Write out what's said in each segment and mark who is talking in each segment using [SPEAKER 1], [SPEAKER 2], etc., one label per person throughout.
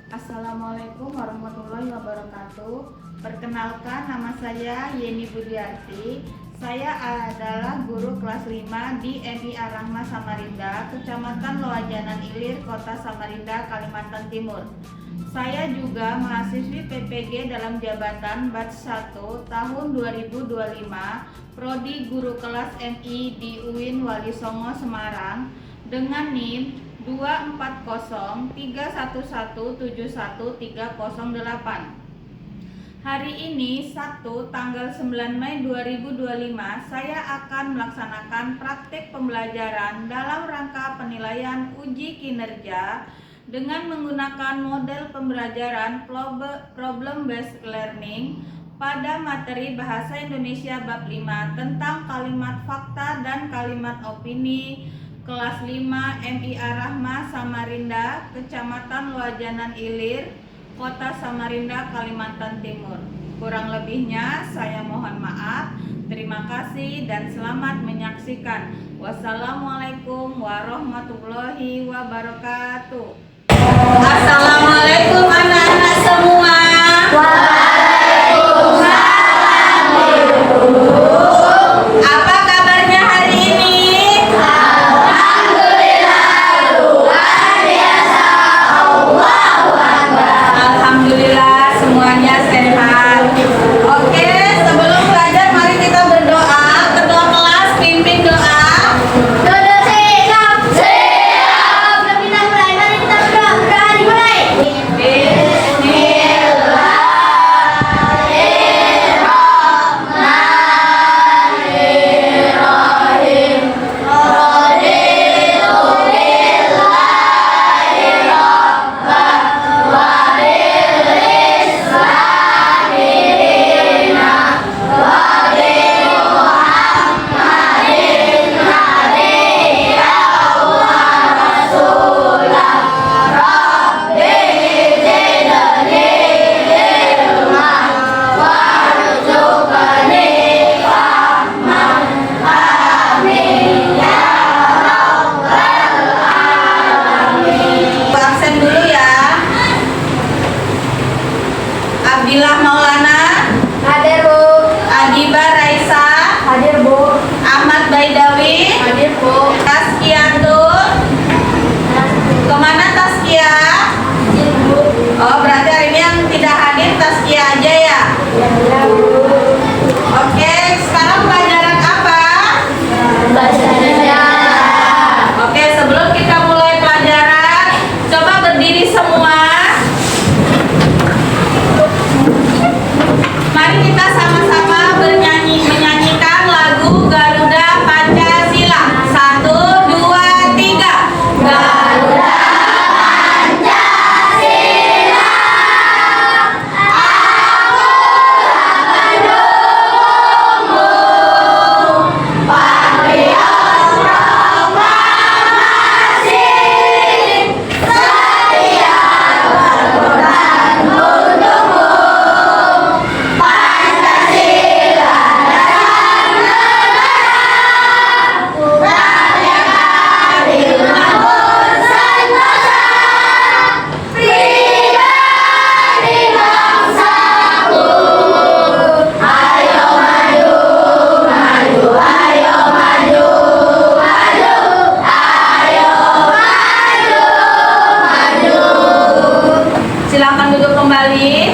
[SPEAKER 1] Assalamualaikum warahmatullahi wabarakatuh. Perkenalkan, nama saya Yeni Budiarti. Saya adalah guru kelas 5 di MIA Rahma Samarinda, Kecamatan Loajanan Ilir, Kota Samarinda, Kalimantan Timur. Saya juga mahasiswi PPG dalam jabatan batch 1 tahun 2025, Prodi Guru Kelas MI di UIN Wali Songo Semarang dengan NIM 24031171308. Hari ini Sabtu tanggal 9 Mei 2025 saya akan melaksanakan praktik pembelajaran dalam rangka penilaian uji kinerja dengan menggunakan model pembelajaran problem based learning pada materi Bahasa Indonesia bab 5 tentang kalimat fakta dan kalimat opini kelas 5 MIA Rahma Samarinda, Kecamatan Loajanan Ilir, Kota Samarinda, Kalimantan Timur. Kurang lebihnya saya mohon maaf. Terima kasih dan selamat menyaksikan. Wassalamualaikum warahmatullahi wabarakatuh. Assalamualaikum anak-anak semua. Apa kabarnya hari ini? Alhamdulillah semuanya sehat. Oke, sebelum belajar mari kita berdoa. Ketua kelas pimpin doa.
[SPEAKER 2] Dodo siap. Sebelum kita mulai, mari kita berdoa. Dimulai.
[SPEAKER 1] Absen dulu ya. Abdillah Maulana,
[SPEAKER 2] Hadir, Bu.
[SPEAKER 1] Adiba Raisa,
[SPEAKER 2] Hadir, Bu.
[SPEAKER 1] Ahmad Baidawi,
[SPEAKER 2] Hadir, Bu.
[SPEAKER 1] Taskiantul. Kemana Taskia?
[SPEAKER 2] Hadir, Bu.
[SPEAKER 1] Oh, berarti hari ini yang tidak hadir Taskia aja ya.
[SPEAKER 2] Ya, Bu.
[SPEAKER 1] Oke, sekarang pelajaran apa?
[SPEAKER 2] Bahasa Indonesia.
[SPEAKER 1] Oke, sebelum kita mulai pelajaran, coba berdiri semua. Mari kita sama-sama menyanyikan lagu Garuda Pancasila. 1, 2, 3. Garuda Pancasila. Silakan duduk kembali.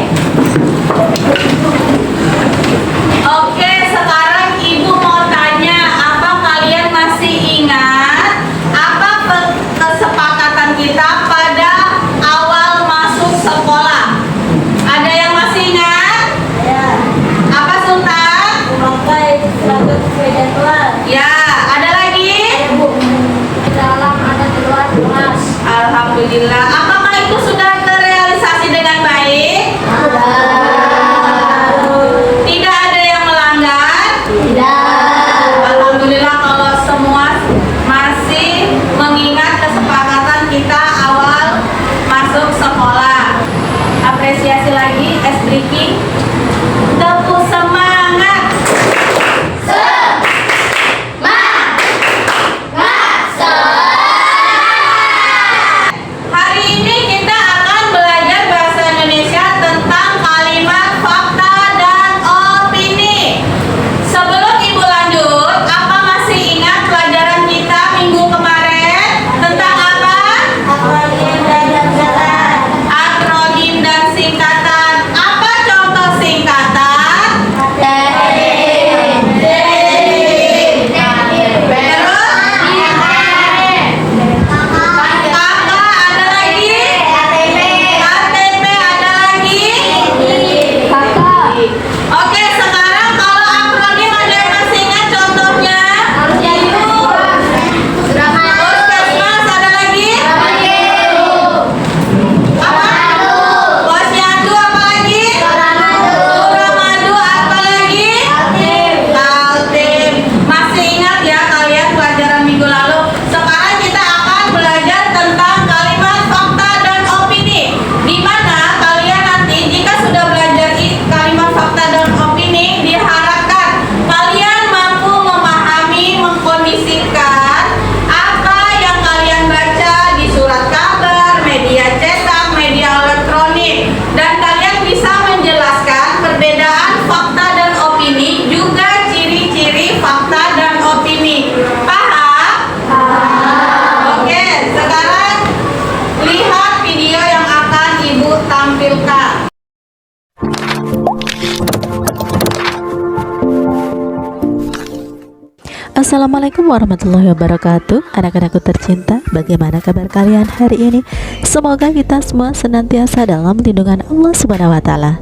[SPEAKER 1] Oke, sekarang Ibu mau tanya, apa kalian masih ingat apa kesepakatan kita pada awal masuk sekolah? Ada yang masih ingat?
[SPEAKER 2] Ya.
[SPEAKER 1] Apa Sultan?
[SPEAKER 2] Memakai seragam sepeda kelas.
[SPEAKER 1] Ya, ada lagi?
[SPEAKER 2] Ya, Bu. Di dalam ada di luar kelas.
[SPEAKER 1] Alhamdulillah. Apakah itu sudah terrealisasi dengan baik?
[SPEAKER 3] Assalamualaikum warahmatullahi wabarakatuh. Anak-anakku tercinta, bagaimana kabar kalian hari ini? Semoga kita semua senantiasa dalam lindungan Allah Subhanahu wa Ta'ala.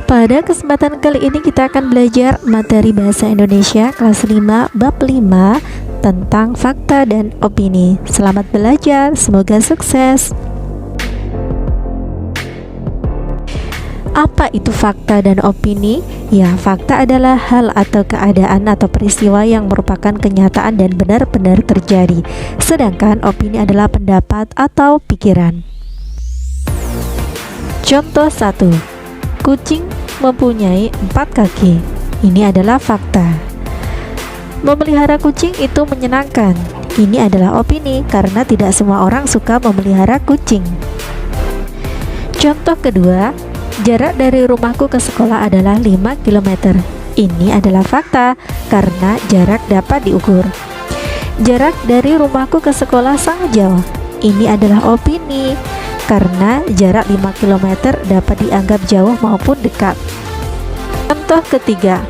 [SPEAKER 3] Pada kesempatan kali ini kita akan belajar materi bahasa Indonesia kelas 5 bab 5 tentang fakta dan opini. Selamat belajar, semoga sukses. Apa itu fakta dan opini? Ya, fakta adalah hal atau keadaan atau peristiwa yang merupakan kenyataan dan benar-benar terjadi. Sedangkan opini adalah pendapat atau pikiran. Contoh 1. Kucing mempunyai 4 kaki. Ini adalah fakta. Memelihara kucing itu menyenangkan. Ini adalah opini karena tidak semua orang suka memelihara kucing. Contoh kedua, jarak dari rumahku ke sekolah adalah 5 km. Ini adalah fakta karena jarak dapat diukur. Jarak dari rumahku ke sekolah sangat jauh. Ini adalah opini karena jarak 5 km dapat dianggap jauh maupun dekat. Contoh ketiga,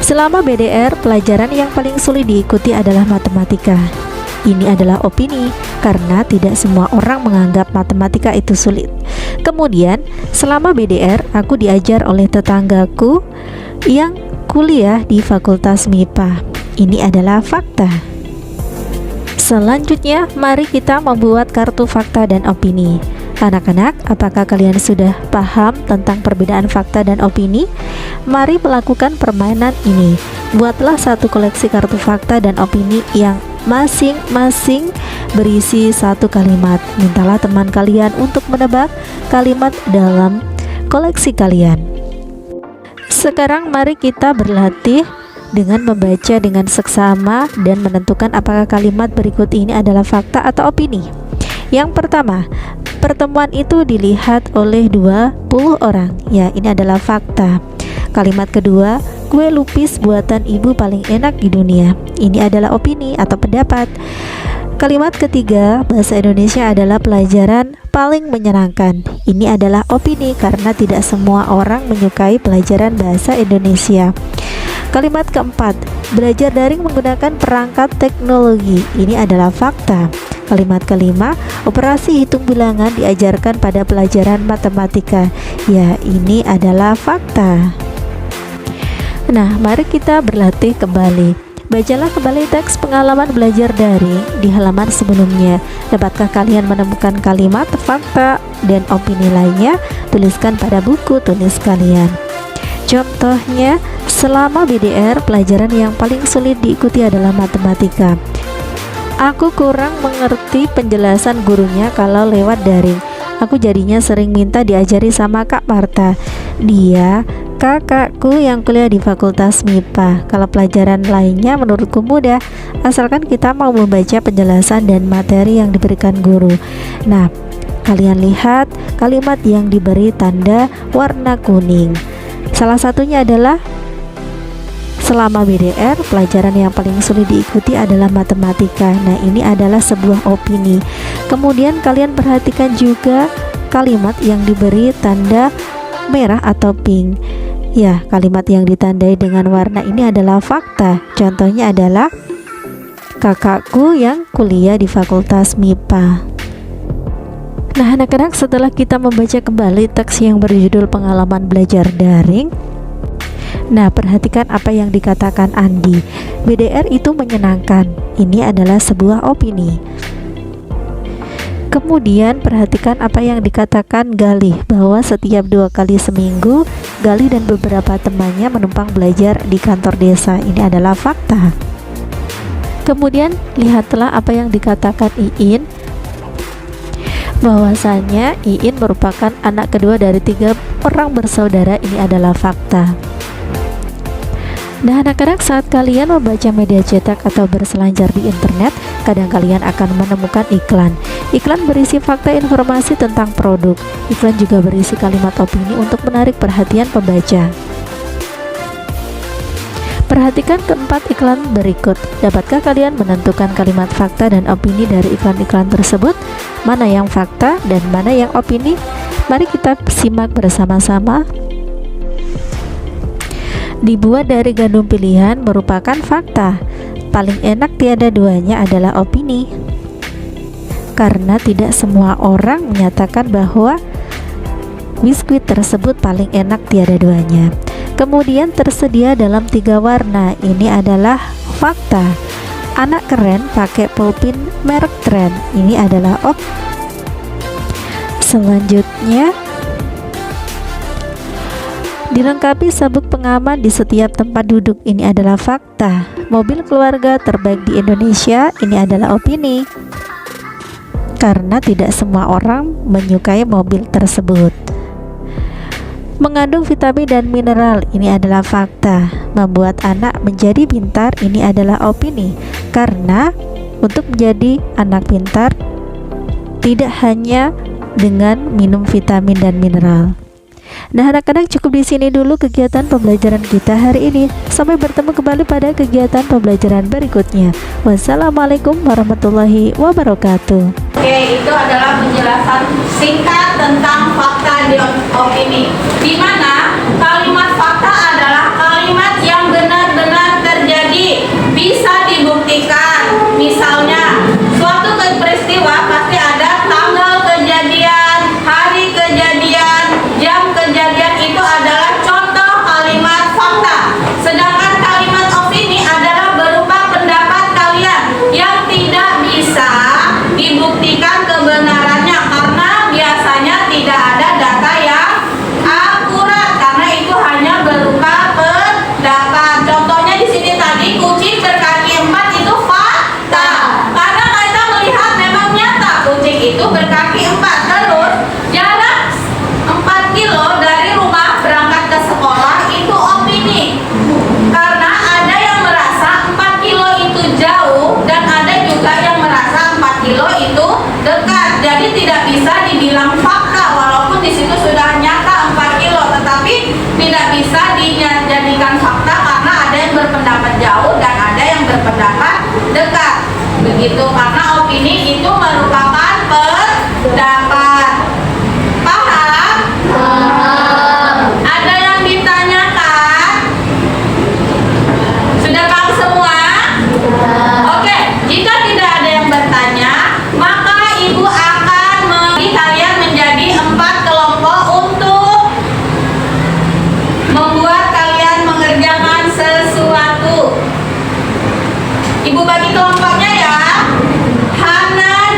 [SPEAKER 3] selama BDR pelajaran yang paling sulit diikuti adalah matematika. Ini adalah opini karena tidak semua orang menganggap matematika itu sulit. Kemudian, selama BDR aku diajar oleh tetanggaku yang kuliah di Fakultas MIPA. Ini adalah fakta. Selanjutnya, mari kita membuat kartu fakta dan opini. Anak-anak, apakah kalian sudah paham tentang perbedaan fakta dan opini? Mari melakukan permainan ini. Buatlah satu koleksi kartu fakta dan opini yang masing-masing berisi satu kalimat. Mintalah teman kalian untuk menebak kalimat dalam koleksi kalian. Sekarang mari kita berlatih dengan membaca dengan seksama dan menentukan apakah kalimat berikut ini adalah fakta atau opini. Yang pertama, pertemuan itu dilihat oleh 20 orang. Ya, ini adalah fakta. Kalimat kedua, kue lupis buatan ibu paling enak di dunia. Ini adalah opini atau pendapat. Kalimat ketiga, bahasa Indonesia adalah pelajaran paling menyenangkan. Ini adalah opini karena tidak semua orang menyukai pelajaran bahasa Indonesia. Kalimat keempat, belajar daring menggunakan perangkat teknologi. Ini adalah fakta. Kalimat kelima, operasi hitung bilangan diajarkan pada pelajaran matematika. Ya, ini adalah fakta. Nah, mari kita berlatih kembali. Bacalah kembali teks pengalaman belajar daring di halaman sebelumnya. Dapatkah kalian menemukan kalimat, fakta, dan opini lainnya? Tuliskan pada buku tulis kalian. Contohnya, selama BDR, pelajaran yang paling sulit diikuti adalah matematika. Aku kurang mengerti penjelasan gurunya kalau lewat daring. Aku jadinya sering minta diajari sama Kak Marta. Dia kakakku yang kuliah di Fakultas MIPA. Kalau pelajaran lainnya menurutku mudah, asalkan kita mau membaca penjelasan dan materi yang diberikan guru. Nah, kalian lihat kalimat yang diberi tanda warna kuning. Salah satunya adalah selama BDR, pelajaran yang paling sulit diikuti adalah matematika. Nah, ini adalah sebuah opini. Kemudian kalian perhatikan juga kalimat yang diberi tanda merah atau pink. Ya, kalimat yang ditandai dengan warna ini adalah fakta. Contohnya adalah kakakku yang kuliah di Fakultas MIPA. Nah, anak-anak, setelah kita membaca kembali teks yang berjudul pengalaman belajar daring, nah, perhatikan apa yang dikatakan Andi. BDR itu menyenangkan. Ini adalah sebuah opini. Kemudian perhatikan apa yang dikatakan Galih, bahwa setiap 2 kali seminggu Galih dan beberapa temannya menumpang belajar di kantor desa. Ini adalah fakta. Kemudian lihatlah apa yang dikatakan Iin, bahwasanya Iin merupakan anak kedua dari 3 orang bersaudara. Ini adalah fakta. Nah, anak-anak, saat kalian membaca media cetak atau berselancar di internet, kadang kalian akan menemukan iklan. Iklan berisi fakta informasi tentang produk. Iklan juga berisi kalimat opini untuk menarik perhatian pembaca. Perhatikan keempat iklan berikut. Dapatkah kalian menentukan kalimat fakta dan opini dari iklan-iklan tersebut? Mana yang fakta dan mana yang opini? Mari kita simak bersama-sama. Dibuat dari gandum pilihan merupakan fakta. paling enak tiada duanya adalah opini. Karena tidak semua orang menyatakan bahwa biskuit tersebut paling enak tiada duanya. Kemudian tersedia dalam 3 warna. Ini adalah fakta. Anak keren pakai pulpin merek Trend. Ini adalah selanjutnya, dilengkapi sabuk pengaman di setiap tempat duduk. Ini adalah fakta. Mobil keluarga terbaik di Indonesia. Ini adalah opini. Karena tidak semua orang menyukai mobil tersebut. Mengandung vitamin dan mineral. Ini adalah fakta. Membuat anak menjadi pintar. Ini adalah opini. Karena untuk menjadi anak pintar tidak hanya dengan minum vitamin dan mineral. Nah, anak-anak, cukup di sini dulu kegiatan pembelajaran kita hari ini. Sampai bertemu kembali pada kegiatan pembelajaran berikutnya. Wassalamualaikum warahmatullahi wabarakatuh.
[SPEAKER 1] Oke, itu adalah penjelasan singkat tentang fakta di opini. Di mana kalimat fakta adalah kalimat yang benar-benar terjadi, bisa dibuktikan. Misalnya, suatu peristiwa pasti ada tanggal kejadian, hari kejadian, jam kejadian, itu adalah contoh kalimat fakta. Sedangkan kalimat opini adalah berupa pendapat kalian yang tidak bisa dibuktikan kebenarannya karena biasanya tidak ada data yang akurat, karena itu hanya berupa pendapat. Contohnya di sini tadi kucing berkaki 4 itu fakta karena kita melihat memang nyata kucing itu berkaki 4. Terus jarak 4 kilo dari rumah berangkat ke sekolah itu opini, karena ada yang merasa 4 kilo itu jauh dan ada juga yang merasa 4 kilo itu dekat. Jadi tidak bisa dibilang fakta walaupun di situ sudah nyata 4 kilo, tetapi tidak bisa dijadikan fakta karena ada yang berpendapat jauh dan ada yang berpendapat dekat. Begitu, karena opini itu merupakan pendapat. Paham? Ada yang ditanyakan? Sudah paham semua? Oke, jika tidak ada yang bertanya, maka ibu akan membagi kalian menjadi 4 kelompok untuk membuat kalian mengerjakan sesuatu. Ibu bagi kelompoknya ya. Hana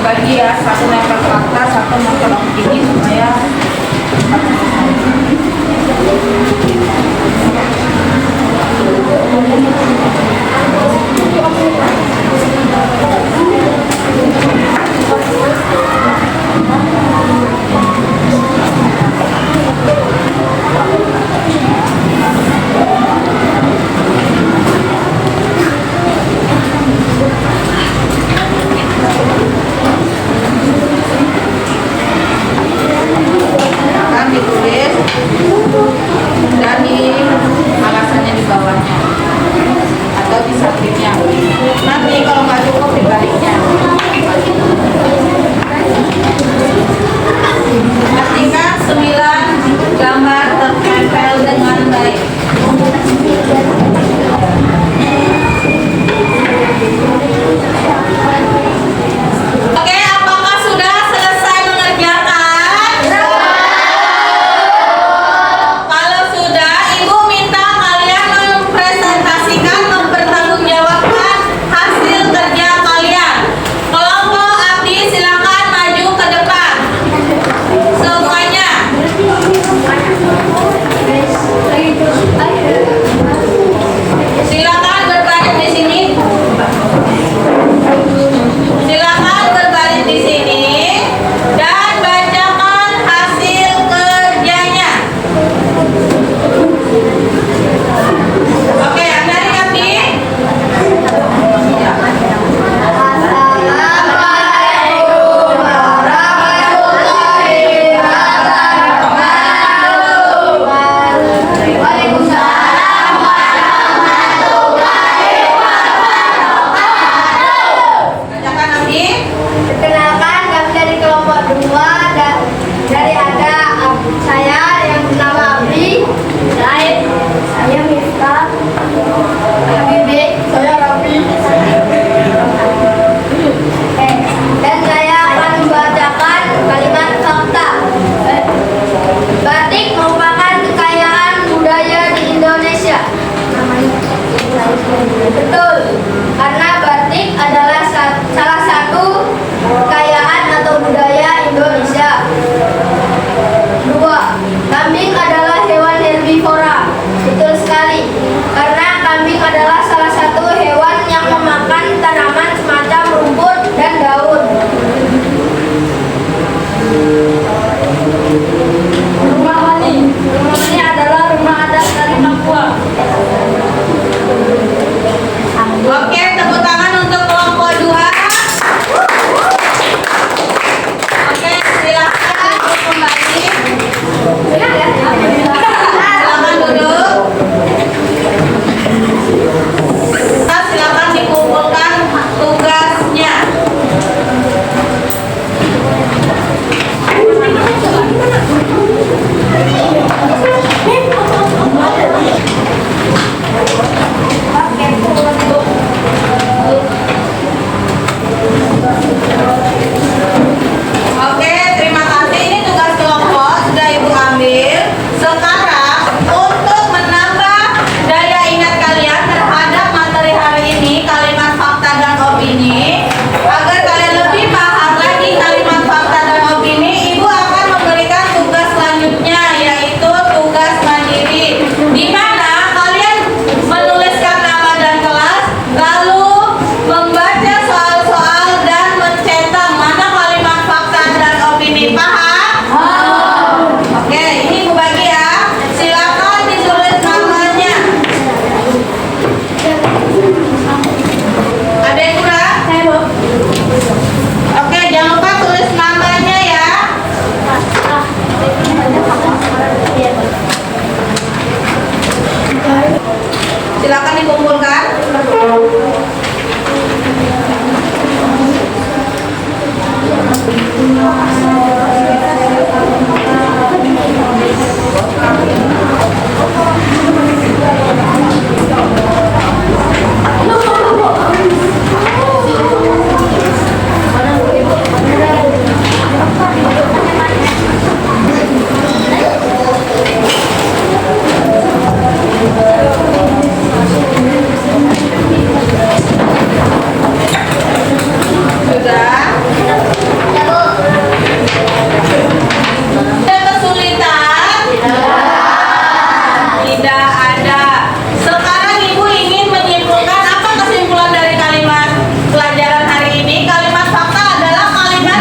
[SPEAKER 1] dibagi ya, satu nempel fakta, satu nempel opini supaya akan ditulis dan di alasannya di bawahnya atau di sampingnya. Nanti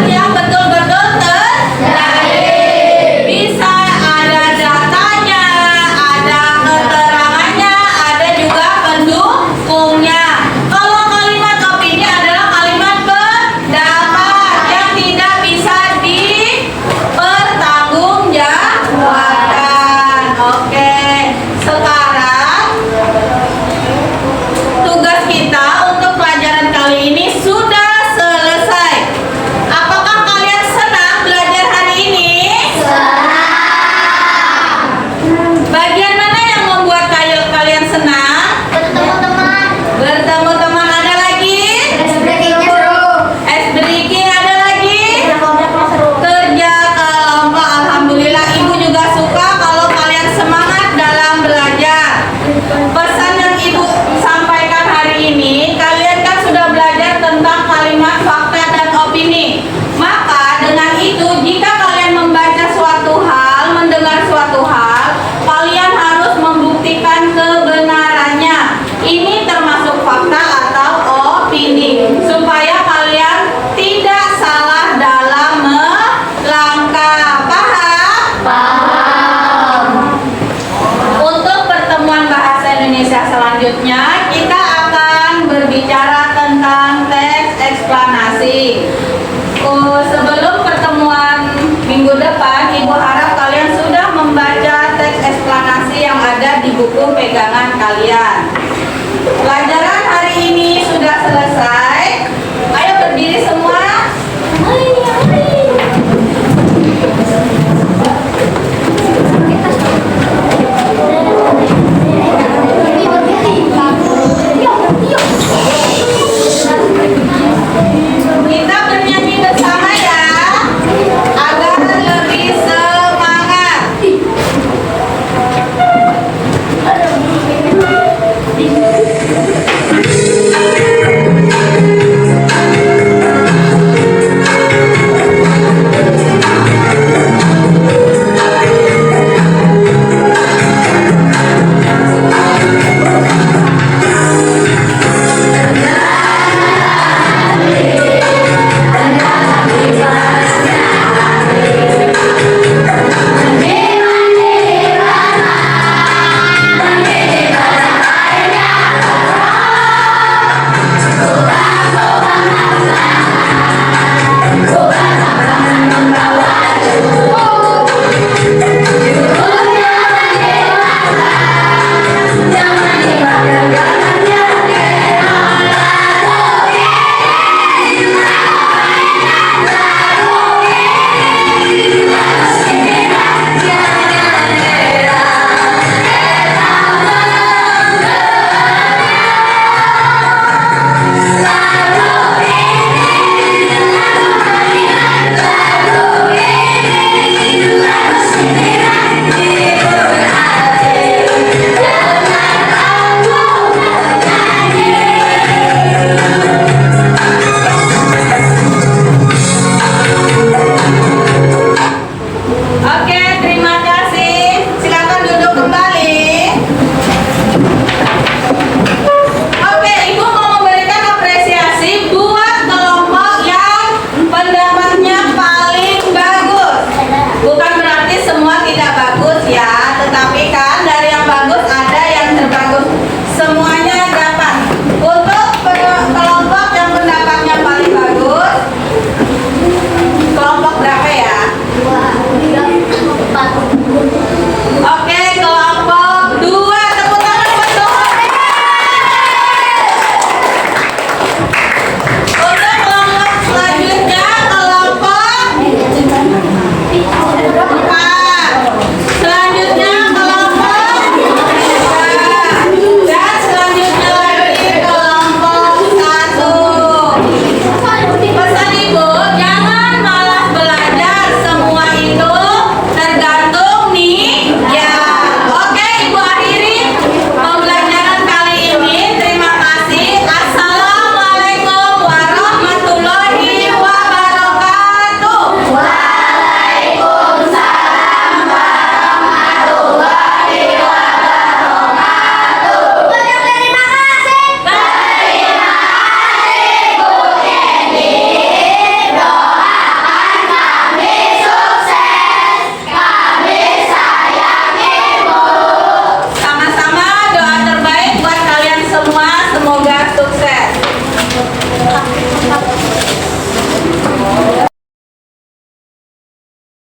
[SPEAKER 2] yang